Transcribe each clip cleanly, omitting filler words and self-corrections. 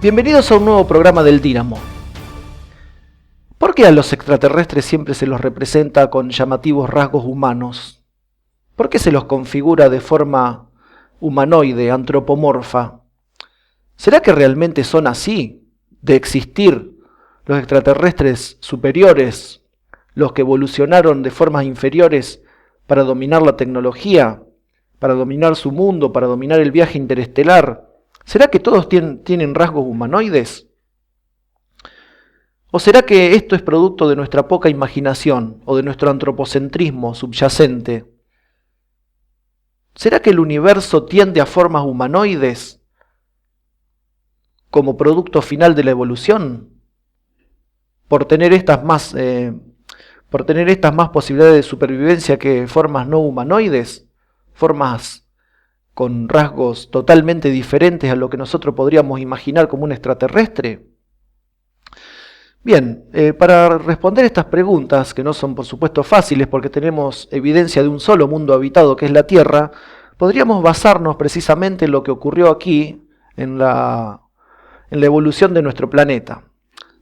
Bienvenidos a un nuevo programa del Dínamo. ¿Por qué a los extraterrestres siempre se los representa con llamativos rasgos humanos? ¿Por qué se los configura de forma humanoide, antropomorfa? ¿Será que realmente son así, de existir los extraterrestres superiores, los que evolucionaron de formas inferiores para dominar la tecnología, para dominar su mundo, para dominar el viaje interestelar? ¿Será que todos tienen rasgos humanoides? ¿O será que esto es producto de nuestra poca imaginación o de nuestro antropocentrismo subyacente? ¿Será que el universo tiende a formas humanoides como producto final de la evolución? Por tener estas más posibilidades de supervivencia que formas no humanoides, formas con rasgos totalmente diferentes a lo que nosotros podríamos imaginar como un extraterrestre. Bien, para responder estas preguntas, que no son por supuesto fáciles porque tenemos evidencia de un solo mundo habitado que es la Tierra, podríamos basarnos precisamente en lo que ocurrió aquí, en la evolución de nuestro planeta.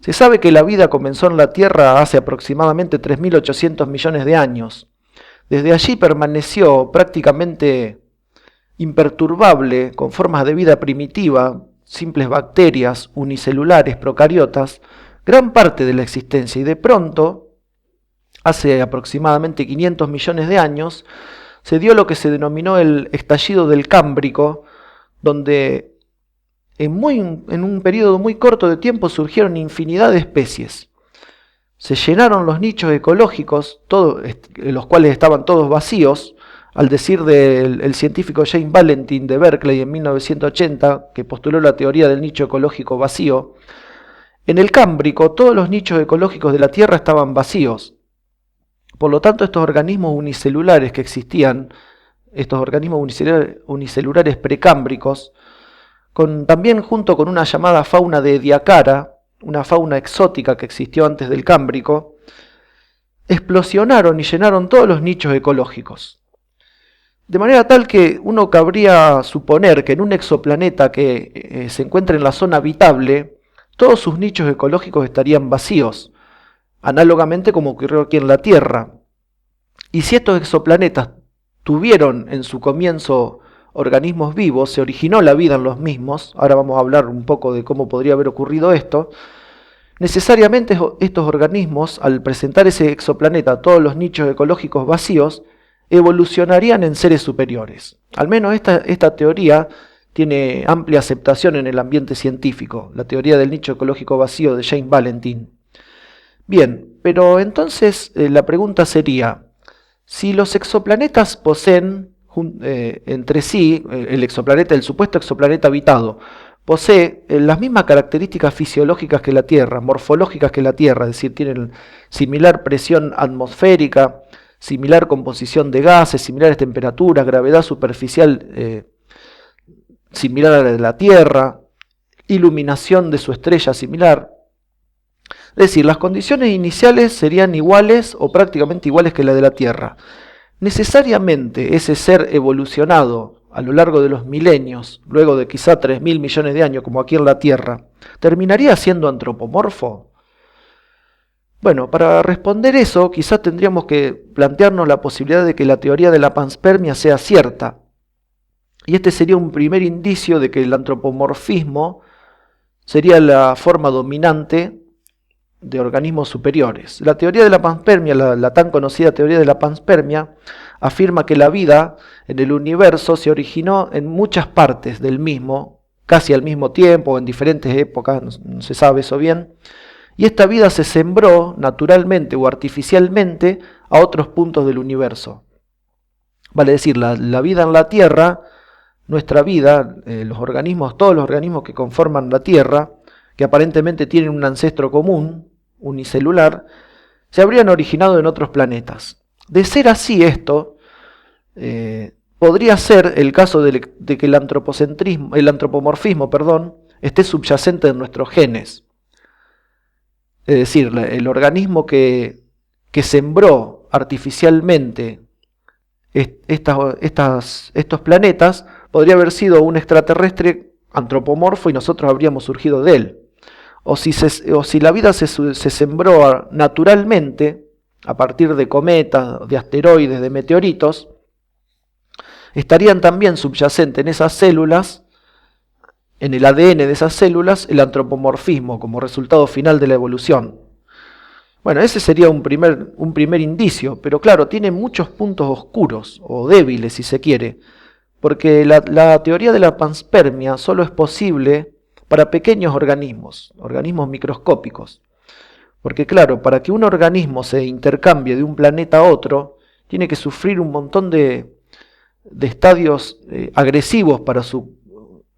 Se sabe que la vida comenzó en la Tierra hace aproximadamente 3.800 millones de años. Desde allí permaneció prácticamente imperturbable, con formas de vida primitiva, simples bacterias, unicelulares, procariotas, gran parte de la existencia, y de pronto, hace aproximadamente 500 millones de años, se dio lo que se denominó el estallido del Cámbrico, donde en un periodo muy corto de tiempo surgieron infinidad de especies. Se llenaron los nichos ecológicos, los cuales estaban todos vacíos, al decir del científico James Valentine de Berkeley en 1980, que postuló la teoría del nicho ecológico vacío. En el Cámbrico todos los nichos ecológicos de la Tierra estaban vacíos. Por lo tanto, estos organismos unicelulares que existían, estos organismos unicelulares precámbricos, también junto con una llamada fauna de Ediacara, una fauna exótica que existió antes del Cámbrico, explosionaron y llenaron todos los nichos ecológicos. De manera tal que uno cabría suponer que en un exoplaneta que se encuentra en la zona habitable, todos sus nichos ecológicos estarían vacíos, análogamente como ocurrió aquí en la Tierra. Y si estos exoplanetas tuvieron en su comienzo organismos vivos, se originó la vida en los mismos, ahora vamos a hablar un poco de cómo podría haber ocurrido esto, necesariamente estos organismos, al presentar ese exoplaneta todos los nichos ecológicos vacíos, evolucionarían en seres superiores. Al menos esta teoría tiene amplia aceptación en el ambiente científico, la teoría del nicho ecológico vacío de James Valentine. Bien, pero entonces la pregunta sería, si los exoplanetas poseen entre sí, el supuesto exoplaneta habitado, posee las mismas características fisiológicas que la Tierra, morfológicas que la Tierra, es decir, tienen similar presión atmosférica, similar composición de gases, similares temperaturas, gravedad superficial similar a la de la Tierra, iluminación de su estrella similar. Es decir, las condiciones iniciales serían iguales o prácticamente iguales que la de la Tierra. Necesariamente ese ser evolucionado a lo largo de los milenios, luego de quizá 3.000 millones de años como aquí en la Tierra, ¿terminaría siendo antropomorfo? Bueno, para responder eso, quizás tendríamos que plantearnos la posibilidad de que la teoría de la panspermia sea cierta. Y este sería un primer indicio de que el antropomorfismo sería la forma dominante de organismos superiores. La teoría de la panspermia, la tan conocida teoría de la panspermia, afirma que la vida en el universo se originó en muchas partes del mismo, casi al mismo tiempo o en diferentes épocas, no se sabe eso bien. Y esta vida se sembró naturalmente o artificialmente a otros puntos del universo. Vale decir, la vida en la Tierra, nuestra vida, todos los organismos que conforman la Tierra, que aparentemente tienen un ancestro común, unicelular, se habrían originado en otros planetas. De ser así esto, podría ser el caso de que el antropomorfismo, esté subyacente en nuestros genes. Es decir, el organismo que sembró artificialmente estos planetas podría haber sido un extraterrestre antropomorfo y nosotros habríamos surgido de él. O si la vida se sembró naturalmente a partir de cometas, de asteroides, de meteoritos, estarían también subyacentes en esas células, en el ADN de esas células, el antropomorfismo como resultado final de la evolución. Bueno, ese sería un primer indicio, pero claro, tiene muchos puntos oscuros, o débiles si se quiere, porque la teoría de la panspermia solo es posible para pequeños organismos microscópicos. Porque claro, para que un organismo se intercambie de un planeta a otro, tiene que sufrir un montón de estadios agresivos para su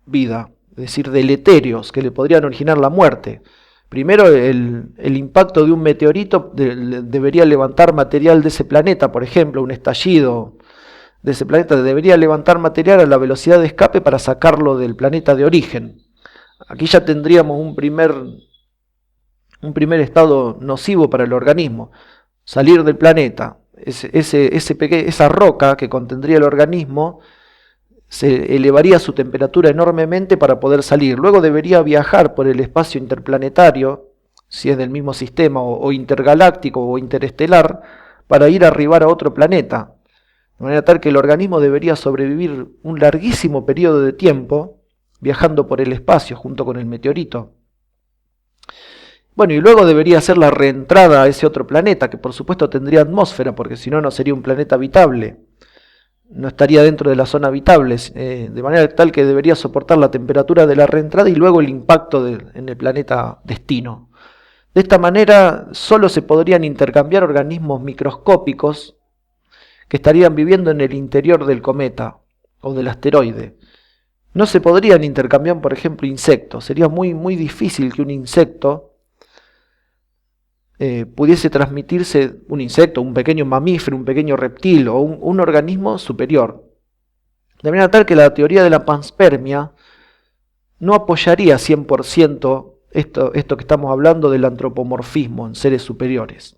vida, es decir, deleterios que le podrían originar la muerte. Primero, el impacto de un meteorito debería levantar material de ese planeta, por ejemplo, un estallido de ese planeta debería levantar material a la velocidad de escape para sacarlo del planeta de origen. Aquí ya tendríamos un primer estado nocivo para el organismo. Salir del planeta, esa roca que contendría el organismo, se elevaría su temperatura enormemente para poder salir. Luego debería viajar por el espacio interplanetario, si es del mismo sistema, o intergaláctico o interestelar, para ir a arribar a otro planeta. De manera tal que el organismo debería sobrevivir un larguísimo periodo de tiempo viajando por el espacio junto con el meteorito. Bueno, y luego debería hacer la reentrada a ese otro planeta, que por supuesto tendría atmósfera, porque si no, no sería un planeta habitable. No estaría dentro de la zona habitable, de manera tal que debería soportar la temperatura de la reentrada y luego el impacto en el planeta destino. De esta manera solo se podrían intercambiar organismos microscópicos que estarían viviendo en el interior del cometa o del asteroide. No se podrían intercambiar, por ejemplo, insectos. Sería muy, muy difícil que un insecto pudiese transmitirse, un insecto, un pequeño mamífero, un pequeño reptil o un organismo superior. De manera tal que la teoría de la panspermia no apoyaría 100% esto que estamos hablando del antropomorfismo en seres superiores.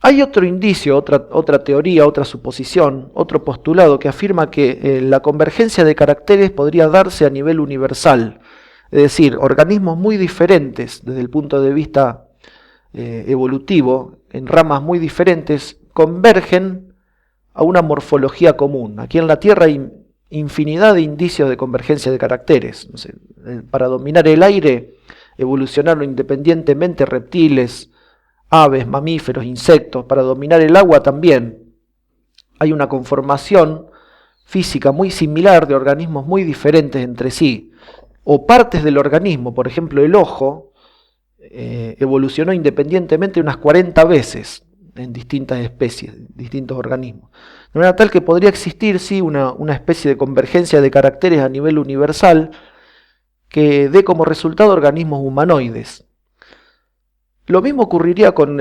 Hay otro indicio, otra teoría, otra suposición, otro postulado que afirma que la convergencia de caracteres podría darse a nivel universal, es decir, organismos muy diferentes desde el punto de vista evolutivo, en ramas muy diferentes, convergen a una morfología común. Aquí en la Tierra hay infinidad de indicios de convergencia de caracteres. No sé, para dominar el aire evolucionaron independientemente reptiles, aves, mamíferos, insectos. Para dominar el agua también hay una conformación física muy similar de organismos muy diferentes entre sí. O partes del organismo, por ejemplo el ojo, evolucionó independientemente unas 40 veces en distintas especies, distintos organismos. De manera tal que podría existir, sí, una especie de convergencia de caracteres a nivel universal que dé como resultado organismos humanoides. Lo mismo ocurriría con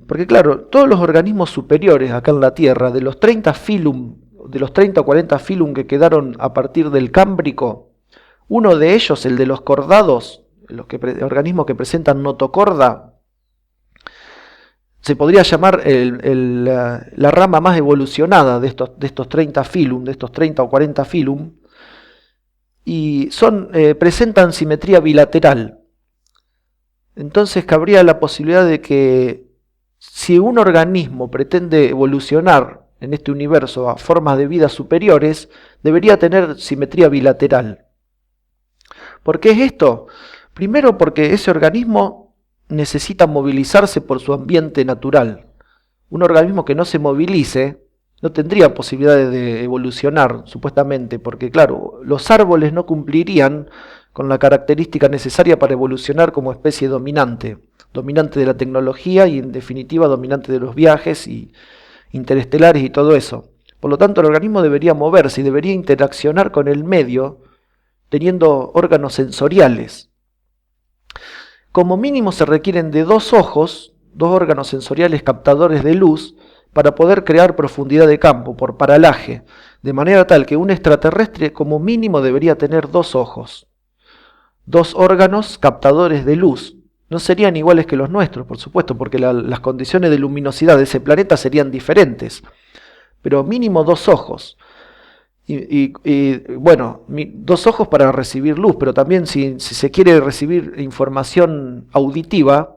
porque claro, todos los organismos superiores acá en la Tierra, de los 30 o 40 filum que quedaron a partir del Cámbrico, uno de ellos, el de los cordados, organismos que presentan notocorda, se podría llamar la rama más evolucionada de estos 30 filum, de estos 30 o 40 filum, y presentan simetría bilateral. Entonces cabría la posibilidad de que si un organismo pretende evolucionar en este universo a formas de vida superiores, debería tener simetría bilateral. ¿Por qué es esto? Primero porque ese organismo necesita movilizarse por su ambiente natural. Un organismo que no se movilice no tendría posibilidades de evolucionar, supuestamente, porque claro, los árboles no cumplirían con la característica necesaria para evolucionar como especie dominante de la tecnología y en definitiva dominante de los viajes y interestelares y todo eso. Por lo tanto, el organismo debería moverse y debería interaccionar con el medio teniendo órganos sensoriales. Como mínimo se requieren de 2 ojos, 2 órganos sensoriales captadores de luz, para poder crear profundidad de campo por paralaje, de manera tal que un extraterrestre como mínimo debería tener 2 ojos, 2 órganos captadores de luz. No serían iguales que los nuestros, por supuesto, porque las condiciones de luminosidad de ese planeta serían diferentes, pero mínimo 2 ojos. Bueno, 2 ojos para recibir luz, pero también si se quiere recibir información auditiva,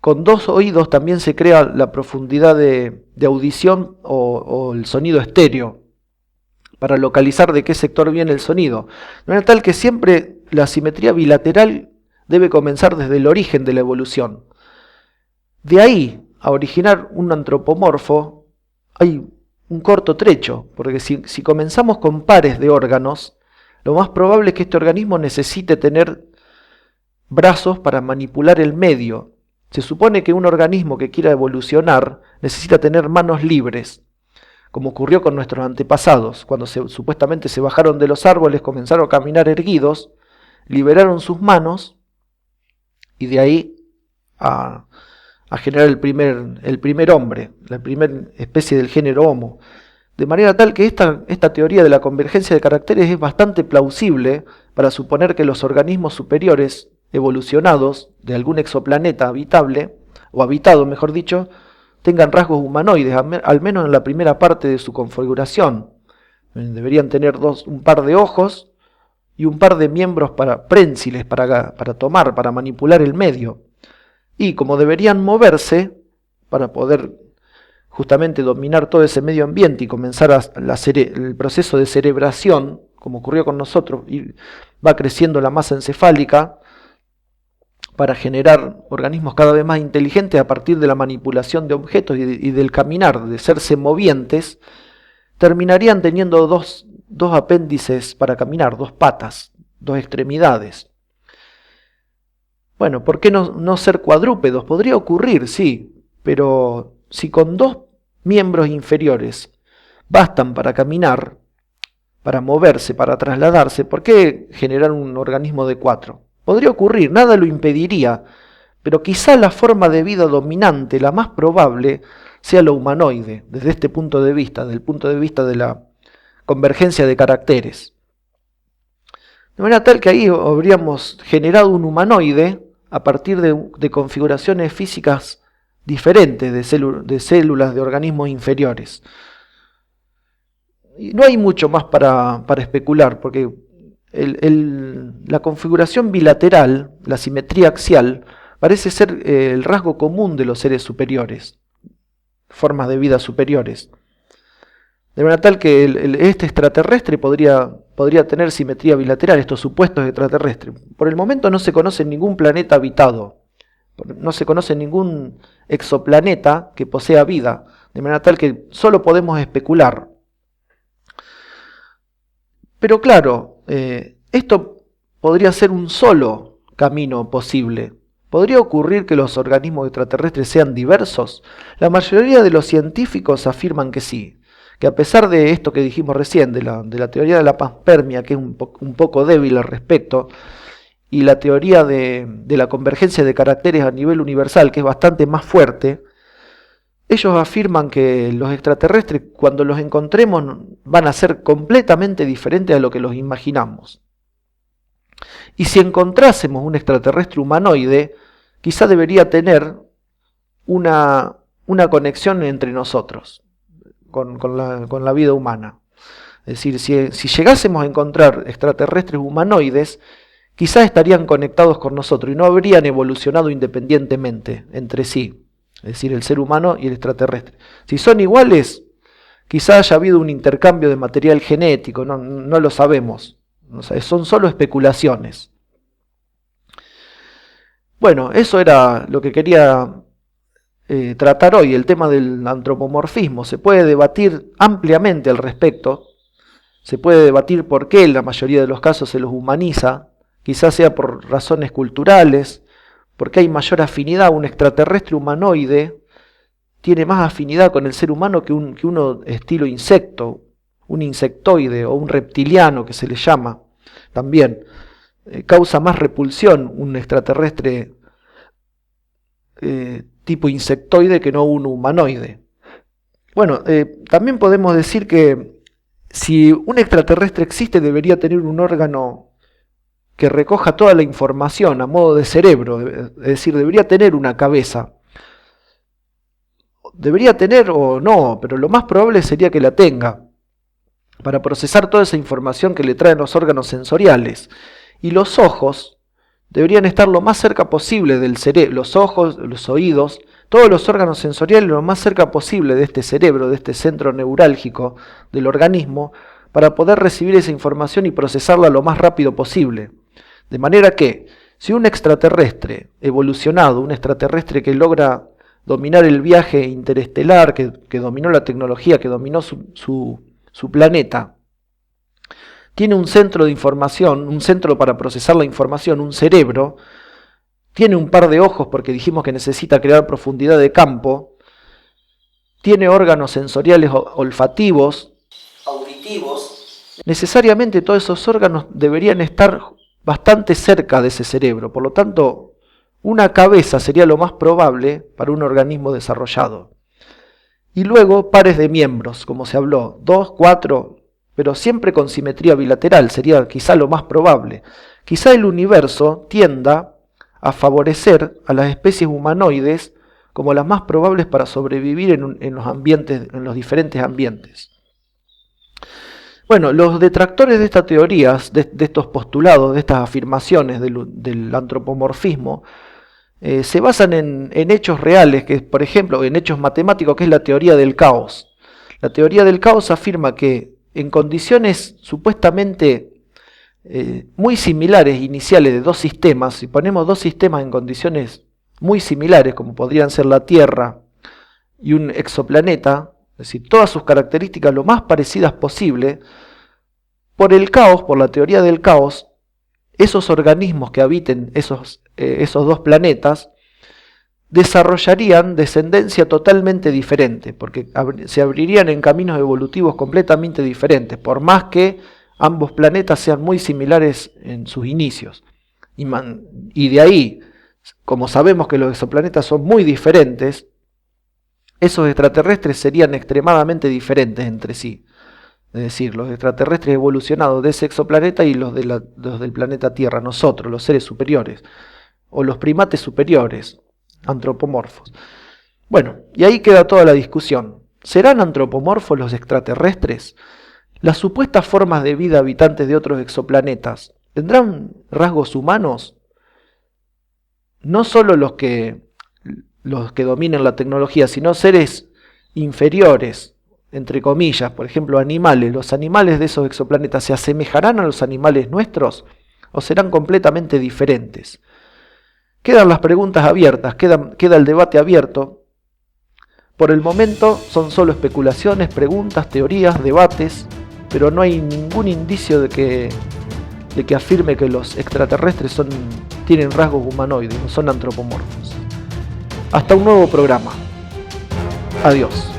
con 2 oídos también se crea la profundidad de audición o el sonido estéreo, para localizar de qué sector viene el sonido. De manera tal que siempre la simetría bilateral debe comenzar desde el origen de la evolución. De ahí a originar un antropomorfo hay un corto trecho, porque si comenzamos con pares de órganos, lo más probable es que este organismo necesite tener brazos para manipular el medio. Se supone que un organismo que quiera evolucionar necesita tener manos libres, como ocurrió con nuestros antepasados, cuando supuestamente se bajaron de los árboles, comenzaron a caminar erguidos, liberaron sus manos y de ahí a generar el primer hombre, la primera especie del género Homo. De manera tal que esta teoría de la convergencia de caracteres es bastante plausible para suponer que los organismos superiores evolucionados de algún exoplaneta habitable, o habitado mejor dicho, tengan rasgos humanoides, al menos en la primera parte de su configuración. Deberían tener un par de ojos y un par de miembros prénsiles para tomar, para manipular el medio. Y como deberían moverse para poder justamente dominar todo ese medio ambiente y comenzar el proceso de cerebración, como ocurrió con nosotros, y va creciendo la masa encefálica para generar organismos cada vez más inteligentes a partir de la manipulación de objetos y del caminar, de serse movientes, terminarían teniendo dos apéndices para caminar, 2 patas, 2 extremidades. Bueno, ¿por qué no ser cuadrúpedos? Podría ocurrir, sí, pero si con 2 miembros inferiores bastan para caminar, para moverse, para trasladarse, ¿por qué generar un organismo de 4? Podría ocurrir, nada lo impediría, pero quizá la forma de vida dominante, la más probable, sea lo humanoide, desde este punto de vista, del punto de vista de la convergencia de caracteres. De manera tal que ahí habríamos generado un humanoide a partir de configuraciones físicas diferentes de células de organismos inferiores. Y no hay mucho más para especular, porque la configuración bilateral, la simetría axial, parece ser el rasgo común de los seres superiores, formas de vida superiores. De manera tal que este extraterrestre podría tener simetría bilateral, estos supuestos extraterrestres. Por el momento no se conoce ningún planeta habitado, no se conoce ningún exoplaneta que posea vida, de manera tal que solo podemos especular. Pero claro, esto podría ser un solo camino posible. ¿Podría ocurrir que los organismos extraterrestres sean diversos? La mayoría de los científicos afirman que sí, que a pesar de esto que dijimos recién, de la teoría de la panspermia, que es un poco débil al respecto, y la teoría de la convergencia de caracteres a nivel universal, que es bastante más fuerte, ellos afirman que los extraterrestres, cuando los encontremos, van a ser completamente diferentes a lo que los imaginamos. Y si encontrásemos un extraterrestre humanoide, quizá debería tener una conexión entre nosotros, con la vida humana. Es decir, si llegásemos a encontrar extraterrestres humanoides, quizá estarían conectados con nosotros y no habrían evolucionado independientemente entre sí. Es decir, el ser humano y el extraterrestre. Si son iguales, quizá haya habido un intercambio de material genético, no lo sabemos. Son solo especulaciones. Bueno, eso era lo que quería tratar hoy, el tema del antropomorfismo. Se puede debatir ampliamente al respecto. Se puede debatir por qué en la mayoría de los casos se los humaniza. Quizás sea por razones culturales, porque hay mayor afinidad. Un extraterrestre humanoide tiene más afinidad con el ser humano que uno estilo insecto, un insectoide o un reptiliano que se le llama también. Causa más repulsión un extraterrestre tipo insectoide que no un humanoide. Bueno, también podemos decir que si un extraterrestre existe, debería tener un órgano que recoja toda la información a modo de cerebro, es decir, debería tener una cabeza. Debería tener o no, pero lo más probable sería que la tenga, para procesar toda esa información que le traen los órganos sensoriales. Y los ojos deberían estar lo más cerca posible del cerebro, los ojos, los oídos, todos los órganos sensoriales lo más cerca posible de este cerebro, de este centro neurálgico del organismo, para poder recibir esa información y procesarla lo más rápido posible. De manera que, si un extraterrestre evolucionado, un extraterrestre que logra dominar el viaje interestelar, que dominó la tecnología, que dominó su planeta, tiene un centro de información, un centro para procesar la información, un cerebro, tiene un par de ojos porque dijimos que necesita crear profundidad de campo, tiene órganos sensoriales olfativos, auditivos, necesariamente todos esos órganos deberían estar bastante cerca de ese cerebro, por lo tanto, una cabeza sería lo más probable para un organismo desarrollado. Y luego pares de miembros, como se habló, 2, 4, pero siempre con simetría bilateral, sería quizá lo más probable. Quizá el universo tienda a favorecer a las especies humanoides como las más probables para sobrevivir en los ambientes, en los diferentes ambientes. Bueno, los detractores de estas teorías, de estos postulados, de estas afirmaciones del antropomorfismo, se basan en hechos reales, que por ejemplo, en hechos matemáticos, que es la teoría del caos. La teoría del caos afirma que en condiciones supuestamente muy similares iniciales de dos sistemas, si ponemos dos sistemas en condiciones muy similares, como podrían ser la Tierra y un exoplaneta, es decir, todas sus características lo más parecidas posible, por el caos, por la teoría del caos, esos organismos que habiten esos dos planetas desarrollarían descendencia totalmente diferente, porque se abrirían en caminos evolutivos completamente diferentes, por más que ambos planetas sean muy similares en sus inicios. Y de ahí, como sabemos que los exoplanetas son muy diferentes, esos extraterrestres serían extremadamente diferentes entre sí. Es decir, los extraterrestres evolucionados de ese exoplaneta y los del planeta Tierra, nosotros, los seres superiores, o los primates superiores, antropomorfos. Bueno, y ahí queda toda la discusión. ¿Serán antropomorfos los extraterrestres? ¿Las supuestas formas de vida habitantes de otros exoplanetas tendrán rasgos humanos? No solo los que dominen la tecnología, sino seres inferiores, entre comillas, por ejemplo, animales. ¿Los animales de esos exoplanetas se asemejarán a los animales nuestros o serán completamente diferentes? Quedan las preguntas abiertas, queda el debate abierto. Por el momento son solo especulaciones, preguntas, teorías, debates, pero no hay ningún indicio de que afirme que los extraterrestres tienen rasgos humanoides, no son antropomorfos. Hasta un nuevo programa. Adiós.